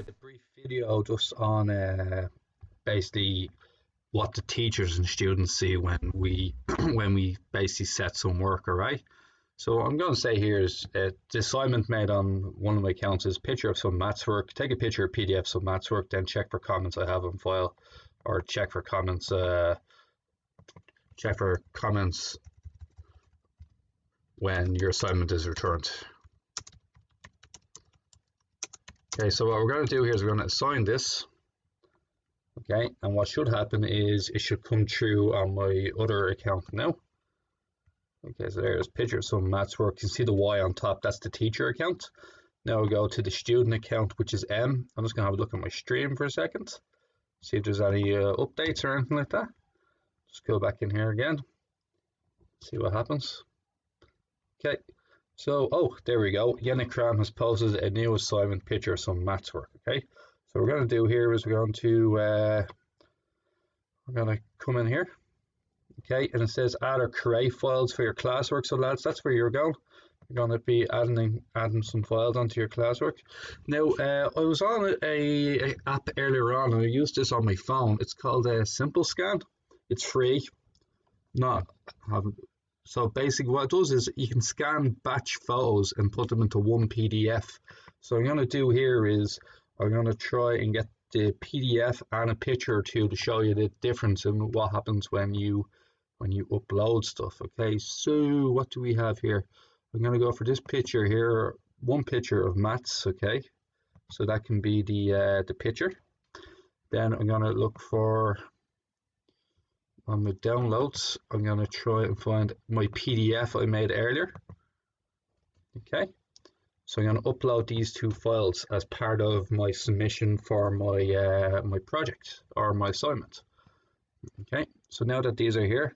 a brief video just on basically what the teachers and students see when we when we basically set some work. All right. So what I'm going to say here is the assignment made on one of my accounts is picture of some maths work. Take a picture of PDF of some maths work, then check for comments I have on file, or check for comments. Check for comments when your assignment is returned. Okay, so what we're going to do here is we're going to assign this. Okay, and what should happen is it should come through on my other account now. Okay, so there's a picture of some maths work. You can see the Y on top, that's the teacher account. Now we'll go to the student account, which is M. I'm just going to have a look at my stream for a second, see if there's any updates or anything like that. Just go back in here again, see what happens. Okay, so, oh, there we go. Yannick Cram has posted a new assignment picture of some maths work. Okay, so what we're going to do here is we're going to come in here. Okay, and it says add or create files for your classwork. So lads, that's where you're going. You're going to be adding some files onto your classwork. Now, I was on a app earlier on, and I used this on my phone. It's called Simple Scan. It's free. So basically what it does is you can scan batch photos and put them into one PDF. So what I'm going to do here is I'm going to try and get the PDF and a picture or two to show you the difference in what happens when you upload stuff. Okay, so what do we have here? I'm going to go for this picture here, one picture of maths. Okay, so that can be the picture. Then I'm going to look for on my downloads. I'm going to try and find my PDF I made earlier. Okay, so I'm going to upload these two files as part of my submission for my my project or my assignment. Okay, so now that these are here,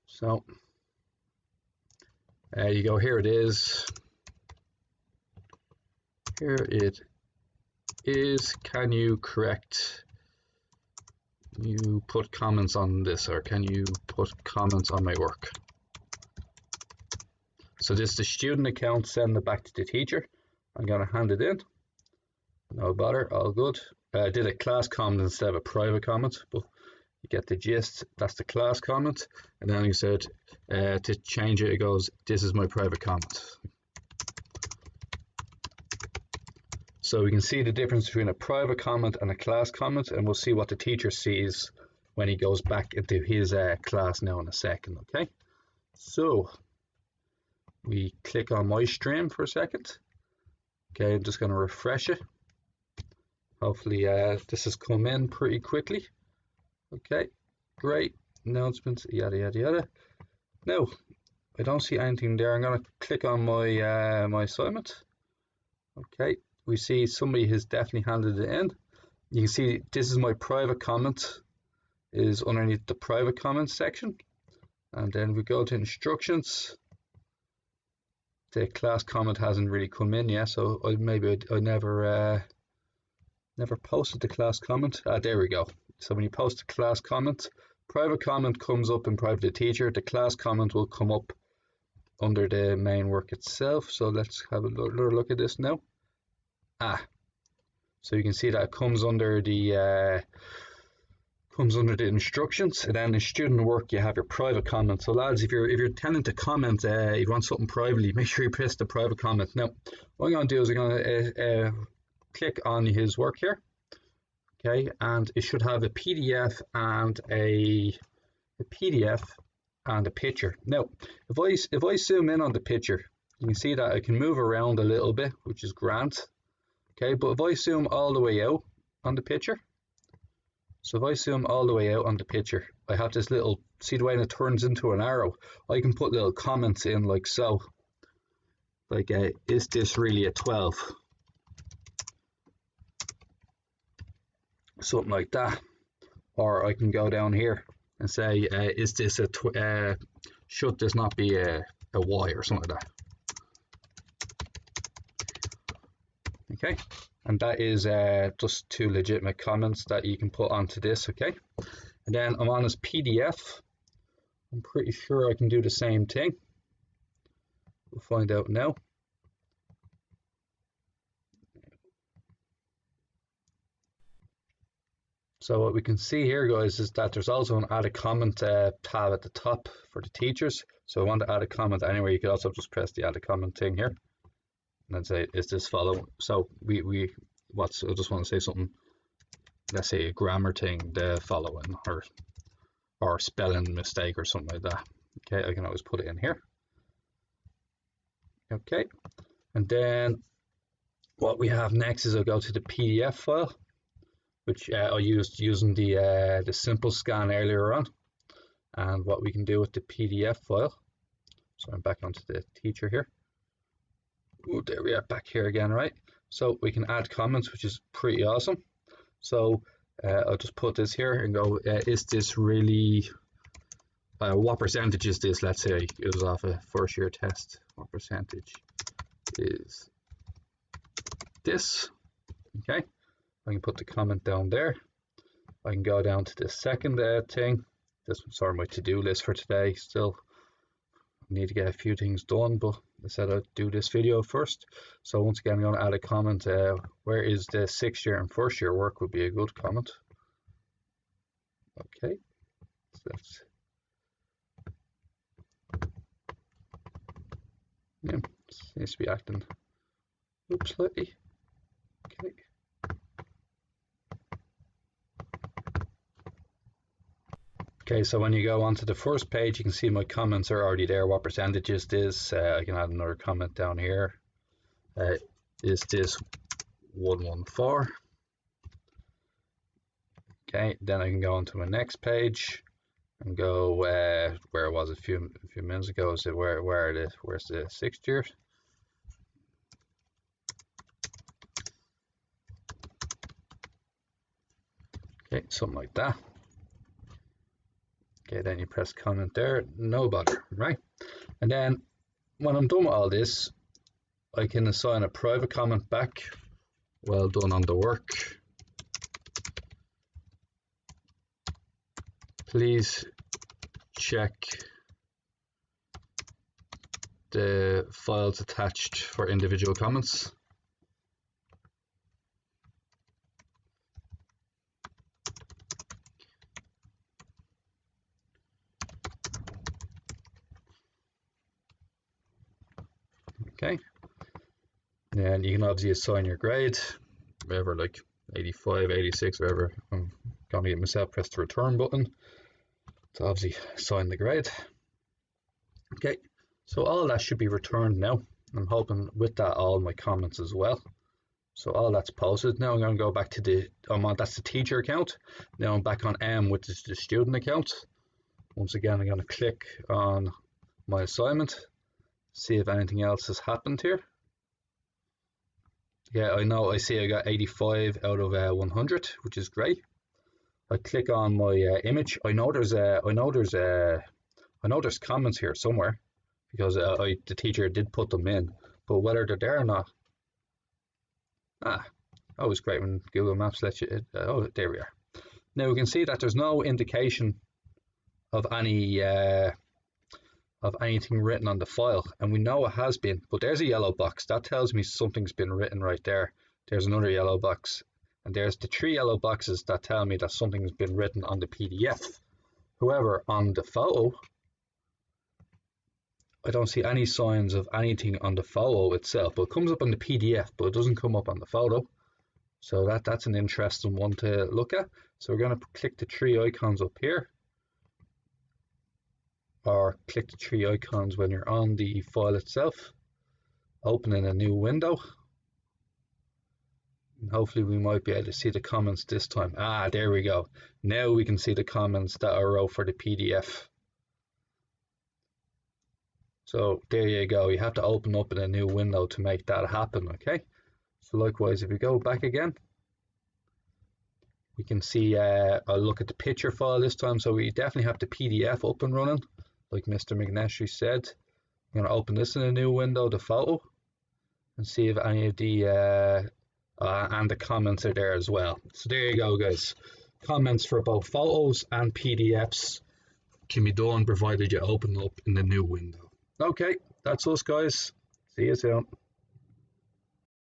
so you go, here it is. Here it is. Can you put comments on this, or can you put comments on my work? So this is the student account, send it back to the teacher. I'm going to hand it in. No bother, all good. I did a class comment instead of a private comment, but you get the gist. That's the class comment. And then you said to change it, it goes, this is my private comment. So we can see the difference between a private comment and a class comment, and we'll see what the teacher sees when he goes back into his class now in a second. Okay, so we click on my stream for a second. Okay, I'm just going to refresh it. Hopefully this has come in pretty quickly. Okay, great. Announcements, yada yada yada. Now I don't see anything there. I'm going to click on my my assignment. Okay, we see somebody has definitely handed it in. You can see this is my private comment, is underneath the private comments section, and then we go to instructions. The class comment hasn't really come in yet, so I never posted the class comment. There we go. So when you post a class comment, private comment comes up in private to teacher. The class comment will come up under the main work itself. So let's have a look at this now. So you can see that it comes under the instructions, and then in student work you have your private comment. So lads, if you're tending to comment, you want something privately, make sure you press the private comment. Now what I'm going to do is I'm going to click on his work here. Okay, and it should have a PDF and a picture. Now if I zoom in on the picture, you can see that I can move around a little bit, which is grand. Okay, but if I zoom all the way out on the picture, so if I zoom all the way out on the picture, I have this little, see the way it turns into an arrow? I can put little comments in like so. Like, is this really a 12? Something like that. Or I can go down here and say, is this should this not be a Y or something like that? Okay, and that is just two legitimate comments that you can put onto this. Okay, and then I'm on his PDF. I'm pretty sure I can do the same thing. We'll find out now. So what we can see here, guys, is that there's also an add a comment tab at the top for the teachers. So I want to add a comment anywhere. You could also just press the add a comment thing here and then say, is this follow? So I just want to say something, let's say a grammar thing, the following, or spelling mistake or something like that. Okay, I can always put it in here. Okay, and then what we have next is I'll go to the PDF file, which I used using the simple scan earlier on. And what we can do with the PDF file, so I'm back onto the teacher here. Oh, there we are, back here again, right? So we can add comments, which is pretty awesome. So I'll just put this here and go, is this really, what percentage is this? Let's say it was off a first year test. What percentage is this? Okay, I can put the comment down there. I can go down to the second thing. This was sort of my to-do list for today. Still need to get a few things done, but I said I'd do this video first. So once again, I'm going to add a comment. Where is the 6th year and 1st year work would be a good comment. Okay, so that's, yeah, seems to be acting slightly. Okay. Okay, so when you go onto the first page, you can see my comments are already there. What percentage is this? I can add another comment down here. Is this 114? Okay, then I can go on to my next page and go where was it a few minutes ago? Is it where's the 6th year? Okay, something like that. Okay, then you press comment there, no bother, right? And then when I'm done with all this, I can assign a private comment back. Well done on the work. Please check the files attached for individual comments. Okay, and you can obviously assign your grade, whatever, like 85, 86, whatever. I'm gonna get myself, press the return button to obviously assign the grade. Okay, so all that should be returned now. I'm hoping with that all my comments as well. So all that's posted. Now I'm going to go back to that's the teacher account. Now I'm back on M, which is the student account. Once again, I'm going to click on my assignment, see if anything else has happened here. Yeah, I see I got 85 out of 100, which is great. I click on my image. I know there's comments here somewhere because the teacher did put them in, but whether they're there or not. Always great when Google Maps lets you. Oh, there we are. Now we can see that there's no indication of anything written on the file, and we know it has been, but there's a yellow box that tells me something's been written right there. There's another yellow box, and there's the 3 yellow boxes that tell me that something's been written on the PDF. However, on the photo, I don't see any signs of anything on the photo itself. But it comes up on the PDF, but it doesn't come up on the photo. So that's an interesting one to look at. So we're going to click the 3 icons up here, or click the 3 icons when you're on the file itself, opening a new window. And hopefully we might be able to see the comments this time. There we go. Now we can see the comments that I wrote for the PDF. So there you go. You have to open up in a new window to make that happen, okay? So likewise, if we go back again, we can see, I'll look at the picture file this time. So we definitely have the PDF up and running, like Mr. McNeshy said. I'm going to open this in a new window, the photo, and see if any of the, and the comments are there as well. So there you go, guys. Comments for both photos and PDFs can be done provided you open up in the new window. Okay, that's us, guys. See you soon.